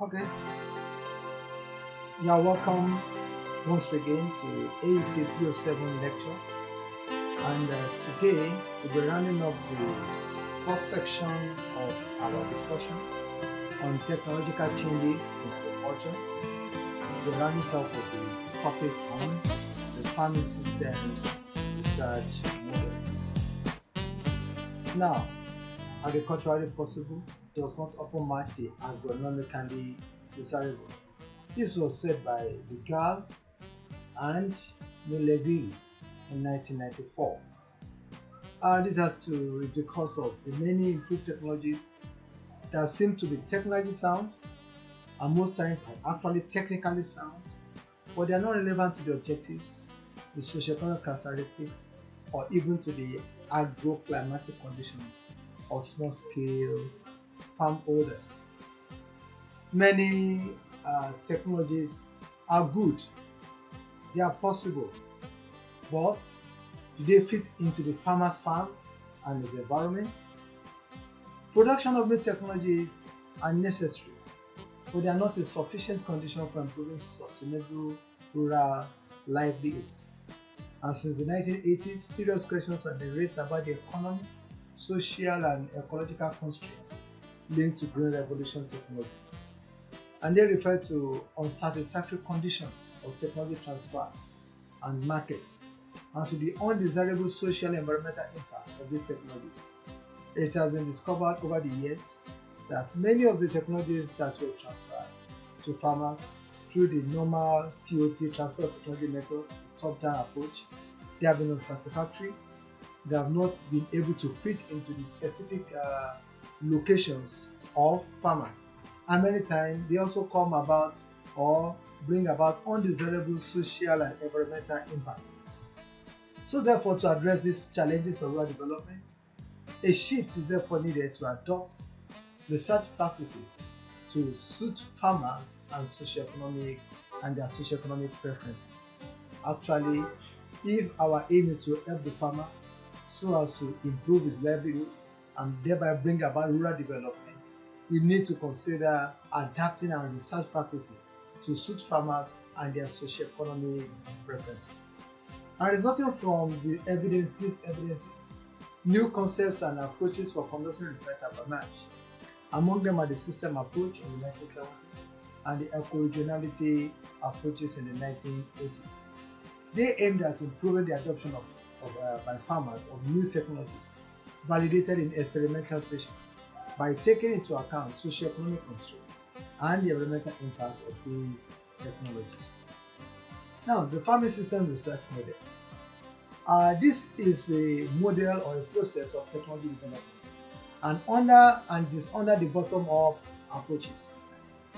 Okay, you're welcome once again to AEC 307 lecture. And today we'll be rounding up the first section of our discussion on technological changes in agriculture. We'll round it up with the topic on the farming systems research model. Now, agriculturally possible does not often match the agronomically desirable. This was said by Vigal and Mileville in 1994. This has to be because of the many improved technologies that seem to be technically sound and most times are actually technically sound, but they are not relevant to the objectives, the socioeconomic characteristics, or even to the agroclimatic conditions of small-scale farm holders. Many technologies are good, they are possible, but do they fit into the farmer's farm and the environment? Production of new technologies are necessary, but they are not a sufficient condition for improving sustainable rural livelihoods. And since the 1980s, serious questions have been raised about the economic, social, and ecological constraints linked to green revolution technologies. And they refer to unsatisfactory conditions of technology transfer and market, and to the undesirable social and environmental impact of these technologies. It has been discovered over the years that many of the technologies that were transferred to farmers through the normal TOT transfer technology method, top-down approach, they have been unsatisfactory. They have not been able to fit into the specific locations of farmers. And many times they also come about or bring about undesirable social and environmental impact. So therefore, to address these challenges of rural development, a shift is therefore needed to adopt research practices to suit farmers and their socioeconomic preferences. Actually, if our aim is to help the farmers so as to improve his livelihood and thereby bring about rural development, we need to consider adapting our research practices to suit farmers and their socioeconomic preferences. And resulting from these evidences, new concepts and approaches for conducting research have emerged. Among them are the system approach in the 1970s and the eco-regionality approaches in the 1980s. They aimed at improving the adoption by farmers of new technologies validated in experimental stations by taking into account socioeconomic constraints and the environmental impact of these technologies. Now, the farming system research model. This is a model or a process of technology development, and is under the bottom-up approaches.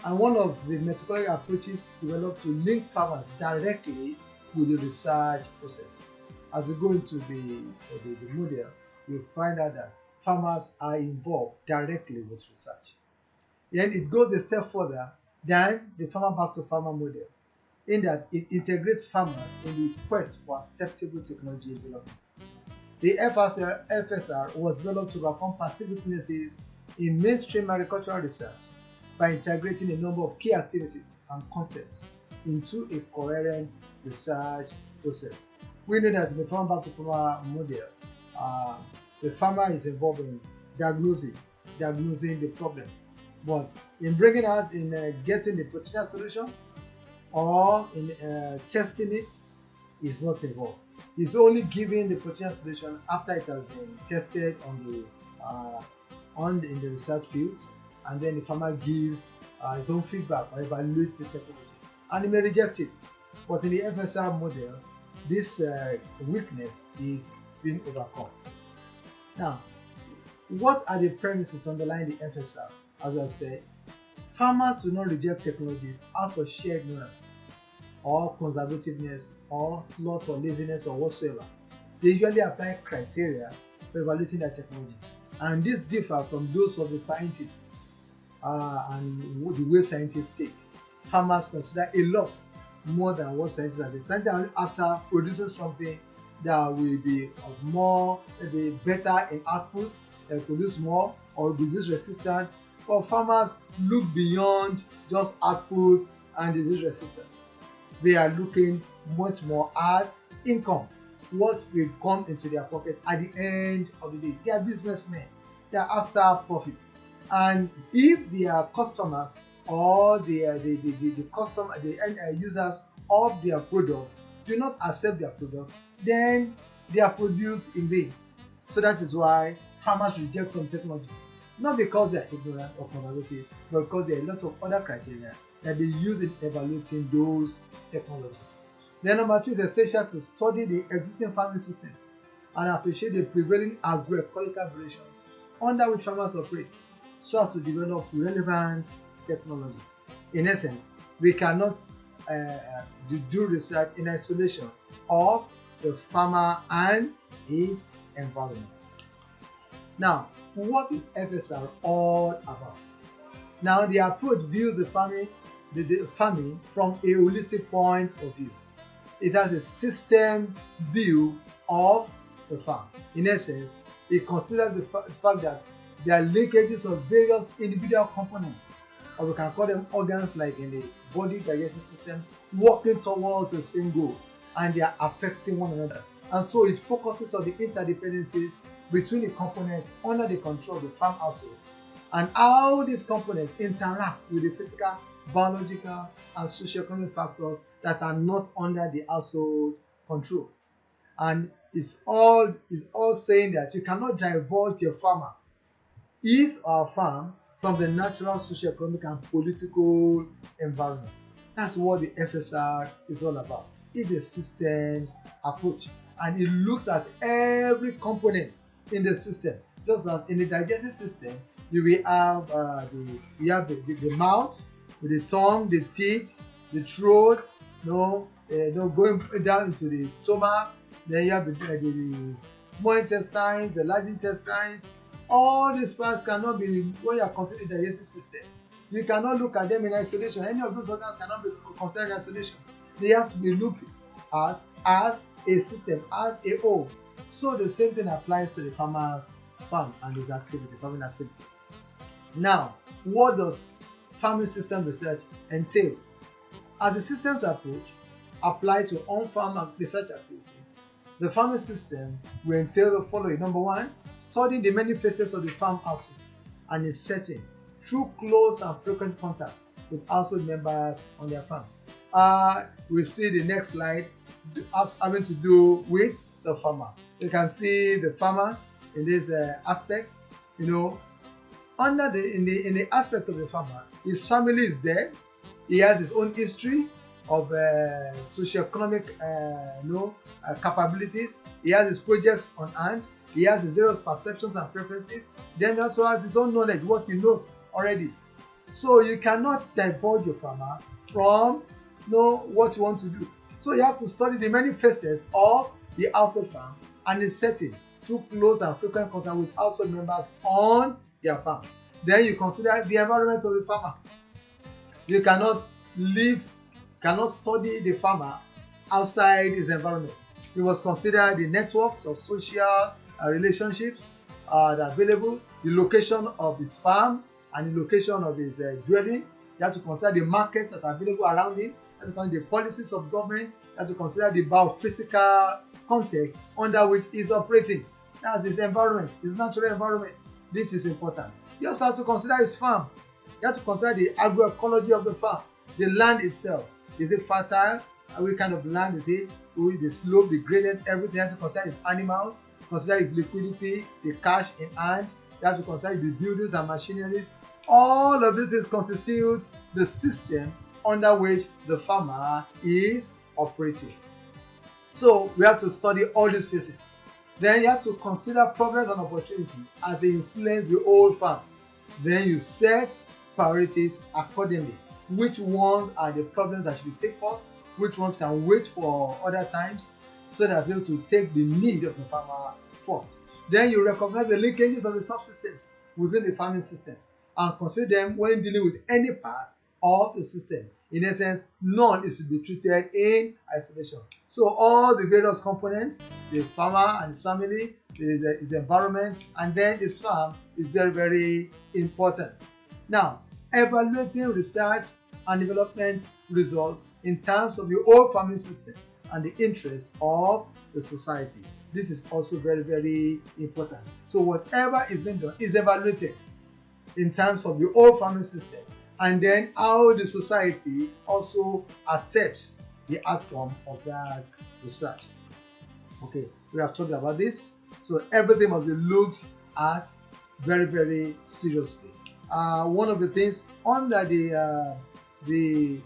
And one of the methodological approaches developed to link farmers directly with the research process. As we go into the model, you'll find out that farmers are involved directly with research. Then it goes a step further than the farmer back to farmer model, in that it integrates farmers in the quest for acceptable technology development. The FSR was developed to overcome perceived weaknesses in mainstream agricultural research by integrating a number of key activities and concepts into a coherent research process. We know that in the farmer back to farmer model, the farmer is involved in diagnosing the problem, but in getting the potential solution or in testing it, is not involved. It's only giving the potential solution after it has been tested in the research fields, and then the farmer gives his own feedback or evaluates the technology, and he may reject it. But in the FSR model, this weakness is being overcome. Now, what are the premises underlying the FSR? As I've said, farmers do not reject technologies out of sheer ignorance or conservativeness or sloth or laziness or whatsoever. They usually apply criteria for evaluating their technologies, and this differs from those of the scientists and the way scientists think. Farmers consider a lot more than what scientists are. The scientists are after producing something that will be better in output, produce more, or disease resistant, But farmers look beyond just output and disease resistance. They are looking much more at income, what will come into their pocket at the end of the day. They are businessmen. They are after profit. And if their customers or the end users of their products do not accept their products, then they are produced in vain. So that is why farmers reject some technologies, not because they are ignorant or conservative, but because there are a lot of other criteria that they use in evaluating those technologies. Then number 2 is essential to study the existing farming systems and appreciate the prevailing agroecological relations under which farmers operate, so as to develop relevant technologies. In essence, we cannot do research in isolation of the farmer and his environment. Now, what is FSR all about? Now, the approach views the farming from a holistic point of view. It has a system view of the farm. In essence, it considers the fact that there are linkages of various individual components, or we can call them organs, like in the body digestive system, working towards the same goal, and they are affecting one another. And so it focuses on the interdependencies between the components under the control of the farm household, and how these components interact with the physical, biological, and socioeconomic factors that are not under the household control. And it's all saying that you cannot divulge your farmer, his or farm, from the natural, socioeconomic, and political environment. That's what the FSR is all about. It's a systems approach, and it looks at every component in the system. Just as in the digestive system, you will have the mouth, with the tongue, the teeth, the throat, going down into the stomach. Then you have the small intestines, the large intestines. All these parts cannot be, when you are considering the digestive system, you cannot look at them in isolation. Any of those organs cannot be considered in isolation. They have to be looked at as a system, as a whole. So the same thing applies to the farmer's farm and his activity, farming activity. Now, what does farming system research entail? As a systems approach applied to on-farm research activities, the farming system will entail the following. Number 1, studying the many phases of the farm household and its setting through close and frequent contacts with household members on their farms. We see the next slide having to do with the farmer. You can see the farmer in this aspect. Under in the aspect of the farmer, his family is there. He has his own history of socioeconomic capabilities. He has his projects on hand. He has his various perceptions and preferences. Then he also has his own knowledge, what he knows already. So you cannot divulge your farmer from what you want to do. So you have to study the many phases of the household farm and its setting through close and frequent contact with household members on their farm. Then you consider the environment of the farmer. You cannot study the farmer outside his environment. You must consider the networks of social relationships that are available, the location of his farm and the location of his dwelling. You have to consider the markets that are available around him. You have to consider the policies of government. You have to consider the biophysical context under which he is operating. That's his environment, his natural environment. This is important. You also have to consider his farm. You have to consider the agroecology of the farm, the land itself. Is it fertile? What kind of land is it? Will the slope be graded? Everything. You have to consider his animals, consider his liquidity, the cash in hand. You have to consider the buildings and machineries. All of this constitute the system under which the farmer is operating. So we have to study all these phases. Then you have to consider problems and opportunities as they influence the whole farm. Then you set priorities accordingly. Which ones are the problems that should be taken first? Which ones can wait for other times, so that you're able to take the need of the farmer first. Then you recognize the linkages of the subsystems within the farming system and consider them when dealing with any part of the system. In essence, none is to be treated in isolation. So all the various components, the farmer and his family, his environment, and then his farm is very, very important. Now, evaluating research and development results in terms of the whole farming system and the interest of the society. This is also very, very important. So whatever is being done is evaluated in terms of the whole farming system, and then how the society also accepts the outcome of that research. Okay, we have talked about this. So everything must be looked at very, very seriously. One of the things under the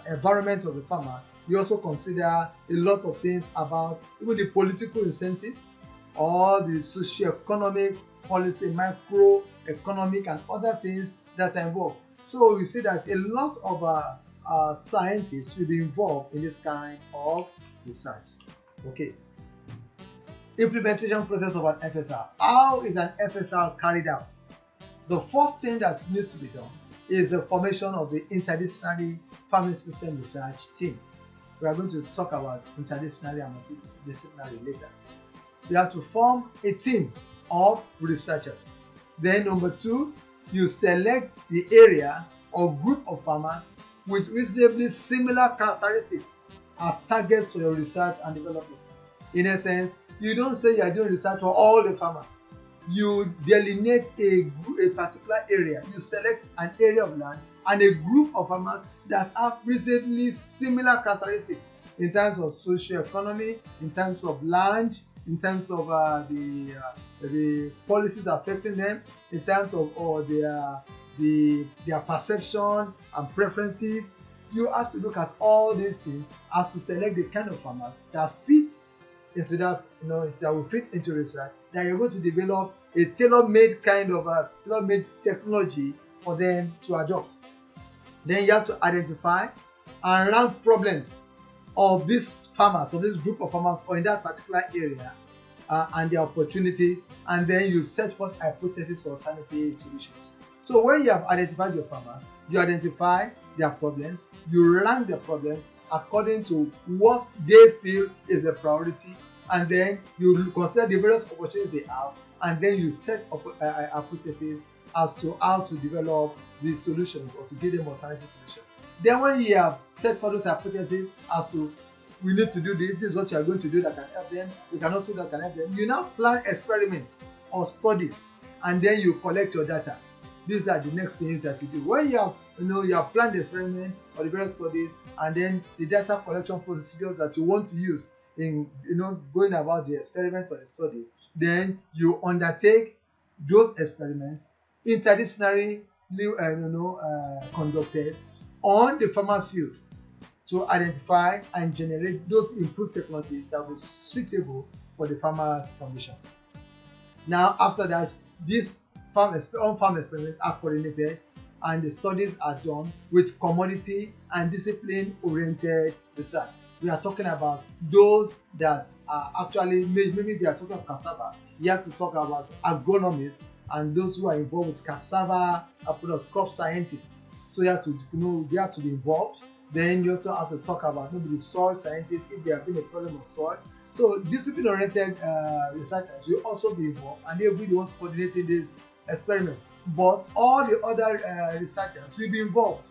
environment of the farmer, we also consider a lot of things about even the political incentives or the socio-economic policy, microeconomic and other things that are involved. So we see that a lot of scientists will be involved in this kind of research. Okay. Implementation process of an FSR. How is an FSR carried out? The first thing that needs to be done is the formation of the interdisciplinary farming system research team. We are going to talk about interdisciplinary and multidisciplinary later. You have to form a team of researchers. Then number two, you select the area or group of farmers with reasonably similar characteristics as targets for your research and development. In essence, you don't say you are doing research for all the farmers. You delineate a particular area. You select an area of land and a group of farmers that have reasonably similar characteristics in terms of socio-economy, in terms of land, in terms of the policies affecting them, in terms of their perception and preferences. You have to look at all these things as to select the kind of farmers that fit into that, that will fit into research, that you're going to develop a tailor-made kind of tailor-made technology for them to adopt. Then you have to identify and rank problems of these farmers, of this group of farmers, or in that particular area, and their opportunities, and then you search for hypotheses for alternative solutions. So when you have identified your farmers, you identify their problems, you rank the problems according to what they feel is a priority, and then you consider the various opportunities they have, and then you set up hypotheses as to how to develop these solutions or to give them alternative solutions. Then when you have set for those hypotheses as to we need to do this is what you are going to do that can help them, we can also do that can help them, you now plan experiments or studies, and then you collect your data. These are the next things that you do. When you have you have planned the experiment or the various studies, and then the data collection procedures that you want to use in going about the experiment or the study, then you undertake those experiments interdisciplinarily conducted on the farmer's field to identify and generate those improved technologies that will be suitable for the farmer's conditions. Now, after that, these on-farm experiments are coordinated and the studies are done with commodity and discipline-oriented research. We are talking about those that are actually, maybe we are talking about cassava. You have to talk about agronomists and those who are involved with cassava crop scientists. So you have to they have to be involved. Then you also have to talk about maybe the soil scientists if there have been a problem of soil. So discipline-oriented researchers will also be involved, and they will be the ones coordinating this experiment. But all the other researchers will be involved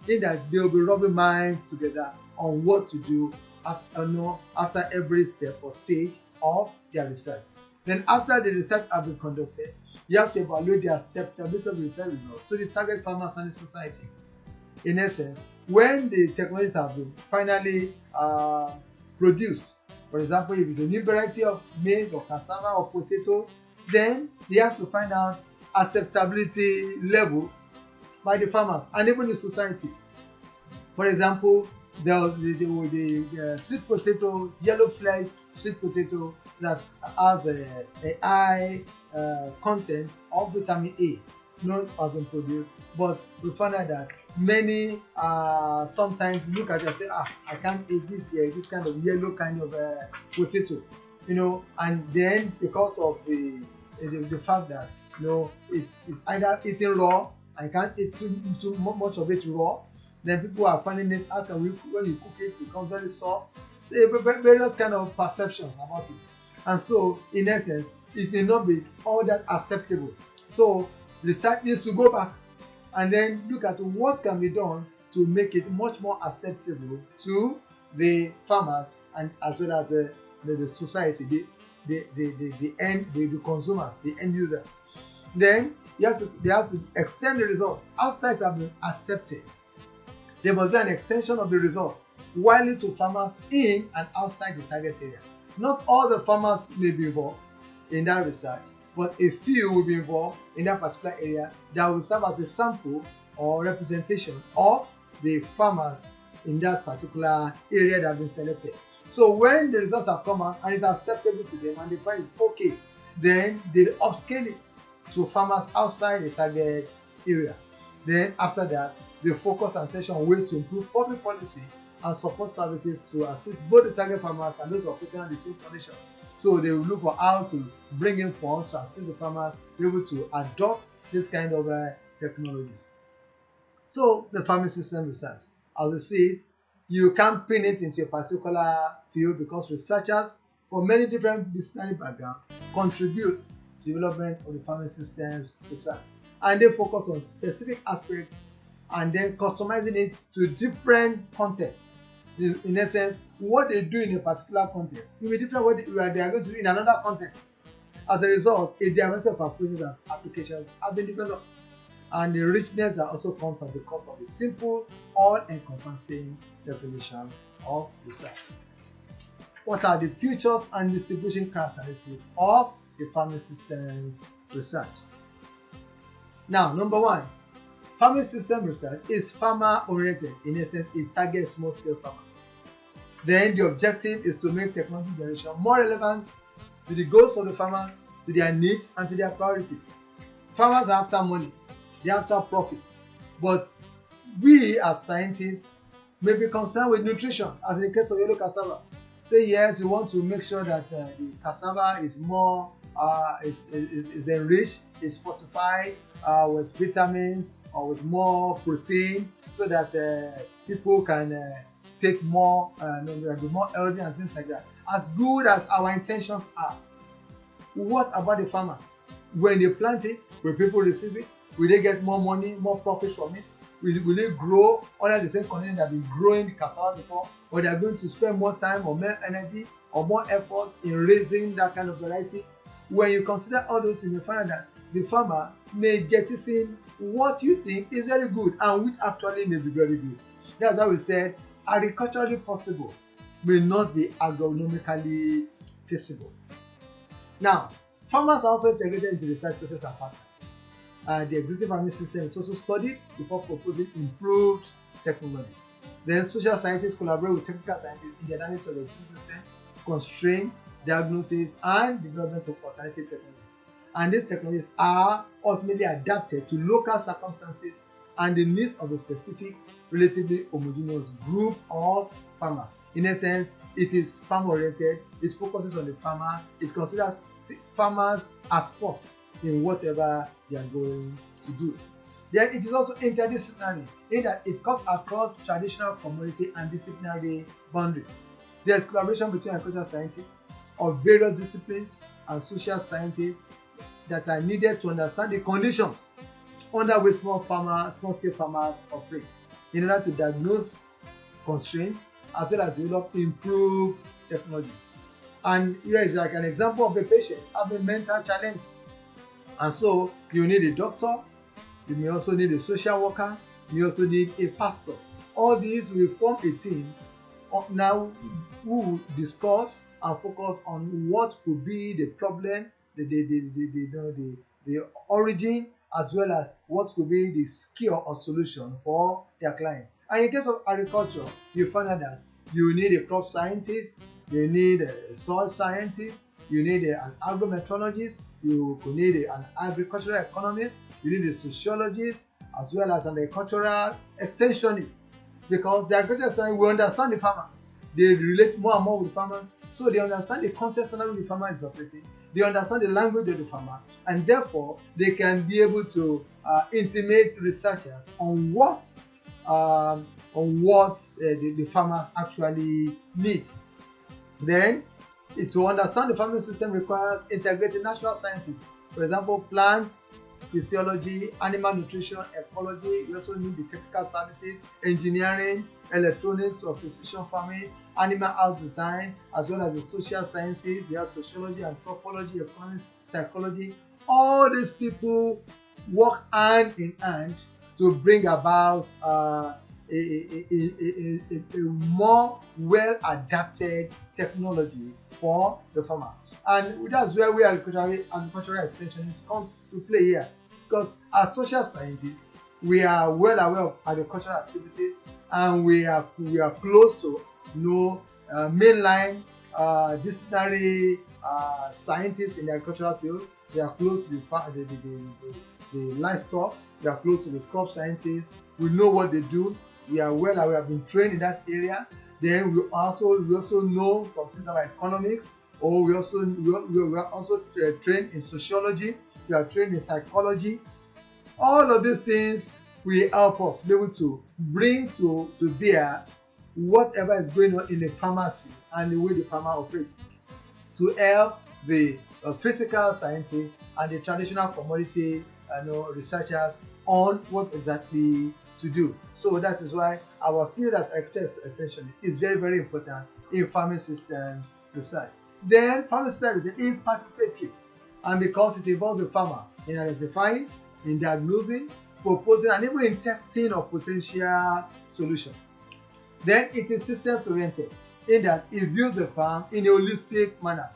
in that they will be rubbing minds together on what to do after every step or stage of their research. Then after the research has been conducted, you have to evaluate the acceptability of the research results to the target farmers and the society. In essence, when the technologies have been finally produced, for example, if it's a new variety of maize or cassava or potato, then they have to find out acceptability level by the farmers and even the society. For example, the sweet potato, yellow flesh sweet potato that has a high content of vitamin A, not as in produced, but we find out that many sometimes look at it and say, I can't eat this kind of yellow kind of potato, and then because of the fact that it's either eaten raw, I can't eat too much of it raw, then people are finding it out, and when you cook it becomes very soft. So various kind of perceptions about it, and so in essence it may not be all that acceptable. So research needs to go back and then look at what can be done to make it much more acceptable to the farmers and as well as the society, the consumers, the end users. Then they have to extend the results after it has been accepted. There must be an extension of the results widely to farmers in and outside the target area. Not all the farmers may be involved in that research, but a few will be involved in that particular area that will serve as a sample or representation of the farmers in that particular area that have been selected. So when the results have come out and it's acceptable to them and they find it's okay, then they upscale it to farmers outside the target area. Then after that, they focus attention on ways to improve public policy and support services to assist both the target farmers and those operating on the same condition. So they will look for how to bring in funds to assist the farmers be able to adopt this kind of technologies. So the farming system research, as we see, you can't pin it into a particular field because researchers from many different disciplinary backgrounds contribute to the development of the farming systems research, and they focus on specific aspects and then customizing it to different contexts. In essence, what they do in a particular context will be different what they are going to do in another context. As a result, a diversity of approaches and applications have been developed, and the richness that also comes at the cost of a simple, all-encompassing definition of research. What are the features and distribution characteristics of the farming systems research? Now, number one, farming system research is farmer-oriented. In essence, it targets small-scale farmers. Then the objective is to make technology generation more relevant to the goals of the farmers, to their needs, and to their priorities. Farmers are after money, they are after profit. But we as scientists may be concerned with nutrition, as in the case of yellow cassava. Say yes, we want to make sure that the cassava is more is enriched, is fortified with vitamins or with more protein, so that people can take more, be more healthy and things like that. As good as our intentions are, what about the farmer? When they plant it, will people receive it? Will they get more money, more profit from it? Will it grow under the same condition that have been growing the cassava before? Or they are going to spend more time or more energy or more effort in raising that kind of variety? When you consider all those things, you find that the farmer may jettison what you think is very good and which actually may be very good. That's why we said agriculturally possible may not be agronomically feasible. Now, farmers are also integrated into research process and partners. The existing farming system is also studied before proposing improved technologies. Then social scientists collaborate with technical scientists in the analysis of the existing system, constraints, diagnosis, and development of alternative technologies. And these technologies are ultimately adapted to local circumstances and the needs of a specific, relatively homogeneous group of farmers. In essence, it is farm-oriented, it focuses on the farmer, it considers farmers as first in whatever they are going to do. Then it is also interdisciplinary in that it cuts across traditional community and disciplinary boundaries. There is collaboration between agricultural scientists of various disciplines and social scientists that are needed to understand the conditions under which small-scale farmers operate in order to diagnose constraints as well as develop improved technologies. And here is like an example of a patient having a mental challenge. And so you need a doctor, you may also need a social worker, you may also need a pastor. All these will form a team now who will discuss and focus on what could be the problem, the origin, as well as what could be the cure or solution for their client. And in case of agriculture, you find out that you need a crop scientist, you need a soil scientist, you need an agrometeorologist, you could need an agricultural economist, you need a sociologist, as well as an agricultural extensionist. Because the agricultural science will understand the farmer. They relate more and more with farmers, so they understand the context under which the farmer is operating. They understand the language of the farmer, and therefore they can be able to intimate researchers on what the farmers actually need. Then, to understand the farming system requires integrating natural sciences. For example, plant physiology, animal nutrition, ecology. We also need the technical services, engineering, electronics or precision farming, animal health design, as well as the social sciences. We have sociology, anthropology, economics, psychology. All these people work hand in hand to bring about a more well-adapted technology for the farmer. And that's where we agricultural extensionists come to play here, because as social scientists, we are well aware of agricultural activities, and we are close to mainline disciplinary scientists in the agricultural field. We are close to the livestock. We are close to the crop scientists. We know what they do. We are well aware. We have been trained in that area. Then we also know some things about economics. Or we are also trained in sociology. We are trained in psychology. All of these things will help us be able to bring to bear whatever is going on in the farmer's field and the way the farmer operates, to help the physical scientists and the traditional commodity researchers on what exactly to do. So that is why our field as architects essentially is very, very important in farming systems research. Then farming systems research is participatory, and because it involves the farmer in identifying, in diagnosing, proposing, and even in testing of potential solutions. Then it is systems oriented, in that it views the farm in a holistic manner,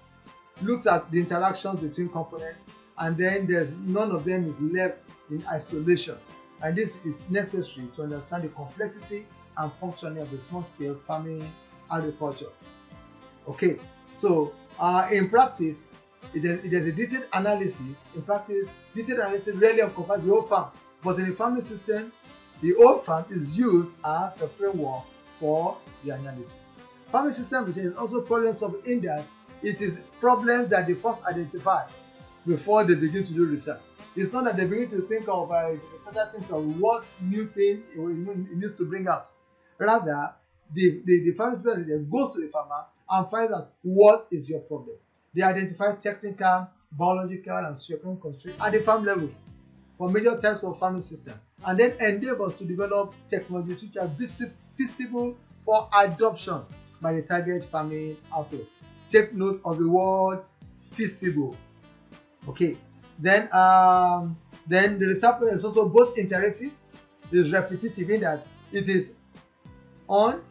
looks at the interactions between components, and then none of them is left in isolation. And this is necessary to understand the complexity and functioning of the small-scale farming agriculture. Okay, so in practice, it is a detailed analysis. In practice, detailed analysis rarely encompasses the whole farm, but in the farming system, the whole farm is used as a framework for the analysis. Farming system research is also problem solving, in that it is problems that they first identify before they begin to do research. It's not that they begin to think of certain things of what new thing it needs to bring out. Rather, the farming system research goes to the farmer and finds out what is your problem. They identify technical, biological, and socioeconomic constraints at the farm level for major types of farming systems, and then endeavors to develop technologies which are feasible for adoption by the target farming household. Take note of the word feasible. Okay. Then the research is also both interactive, is repetitive, in that it is on.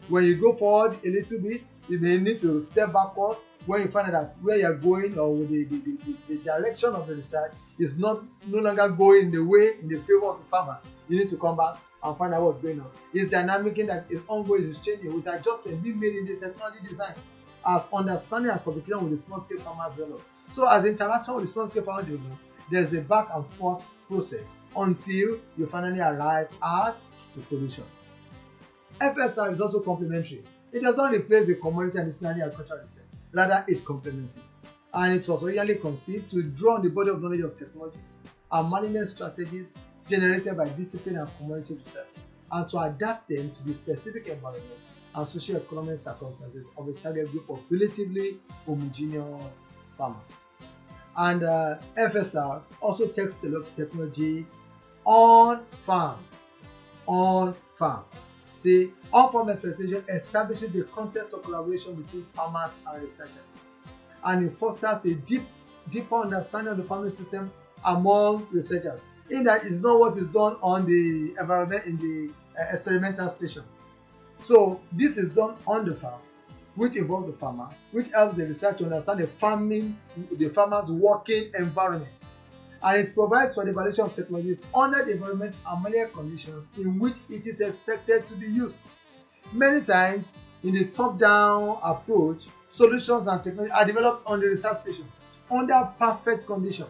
When you go forward a little bit, you may need to step backwards when you find out where you are going, or the direction of the research is no longer going in the favor of the farmer. You need to come back and find out what's going on. It's dynamic, in that it's ongoing, it's changing, with adjustments being made in the technology design as understanding and communication with the small scale farmers develop. So as interaction with the small scale farmers develop, there's a back and forth process until you finally arrive at the solution. FSR is also complementary. It does not replace the commodity and disciplinary agricultural research. Rather, it complements it. And it was originally conceived to draw on the body of knowledge of technologies and management strategies generated by discipline and commodity research, and to adapt them to the specific environments and socio-economic circumstances of a target group of relatively homogeneous farmers. And FSR also takes the look technology on farm. See, on-farm exploitation establishes the context of collaboration between farmers and researchers, and it fosters a deeper understanding of the farming system among researchers, in that it's not what is done on the environment in the experimental station. So this is done on the farm, which involves the farmer, which helps the researcher to understand the farmer's working environment. And it provides for the evaluation of technologies under the environment and market conditions in which it is expected to be used. Many times, in the top-down approach, solutions and technologies are developed on the research station under perfect conditions,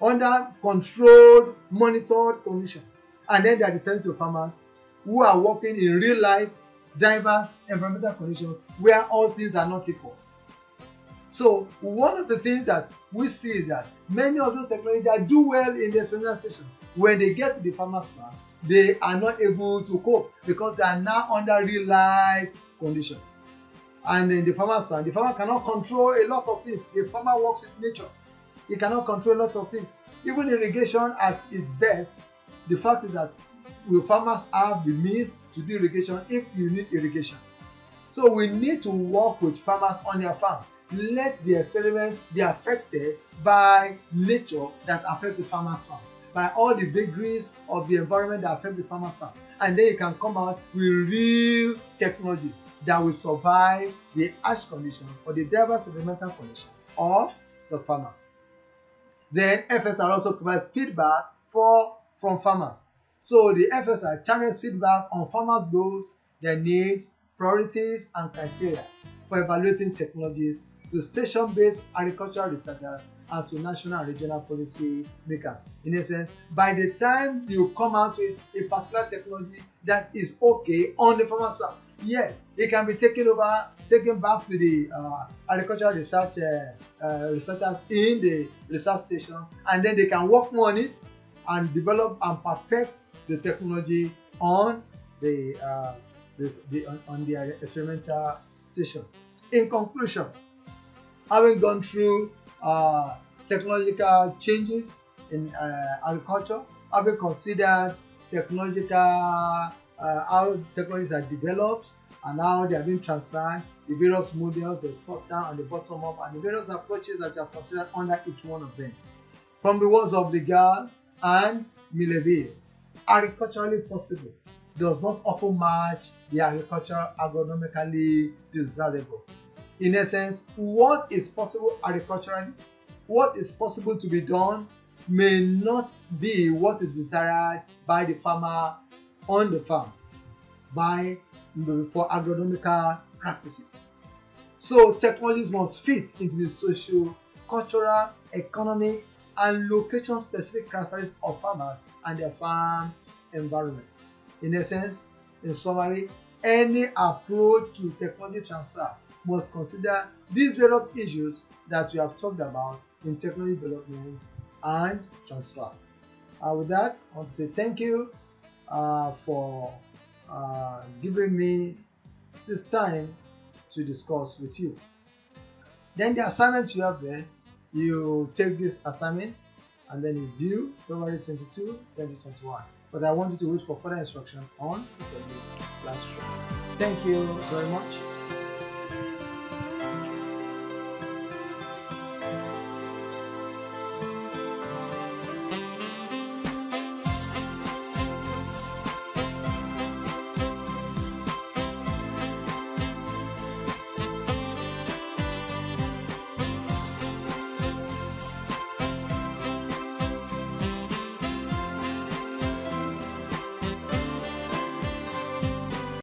under controlled, monitored conditions, and then they are sent to farmers who are working in real-life, diverse environmental conditions where all things are not equal. So one of the things that we see is that many of those technologies that do well in the experimental stations, when they get to the farmer's farm, they are not able to cope because they are now under real life conditions. And in the farmer's farm, the farmer cannot control a lot of things. The farmer works with nature. He cannot control a lot of things. Even irrigation at its best, the fact is that will farmers have the means to do irrigation if you need irrigation? So we need to work with farmers on their farm. Let the experiment be affected by nature that affects the farmer's farm, by all the vagaries of the environment that affect the farmer's farm. And then you can come out with real technologies that will survive the harsh conditions or the diverse environmental conditions of the farmers. Then FSR also provides feedback from farmers. So the FSR channels feedback on farmers' goals, their needs, priorities, and criteria for evaluating technologies to station-based agricultural researchers and to national and regional policy makers. In essence, by the time you come out with a particular technology that is okay on the farmer's farm, yes, it can be taken back to the agricultural researchers in the research stations, and then they can work more on it and develop and perfect the technology on the experimental station. In conclusion, having gone through technological changes in agriculture, having considered how technologies are developed and how they are being transferred, the various models, the top down and the bottom up, and the various approaches that are considered under each one of them. From the words of Legal and Milleville, agriculturally possible does not often match the agriculture agronomically desirable. In essence, what is possible agriculturally, what is possible to be done, may not be what is desired by the farmer on the farm for agronomical practices. So technologies must fit into the social, cultural, economic, and location-specific characteristics of farmers and their farm environment. In essence, in summary, any approach to technology transfer must consider these various issues that we have talked about in technology development and transfer. With that, I want to say thank you for giving me this time to discuss with you. Then the assignments you have there, you take this assignment and then it's due February 22, 2021. But I want you to wait for further instruction on the classroom. Thank you very much.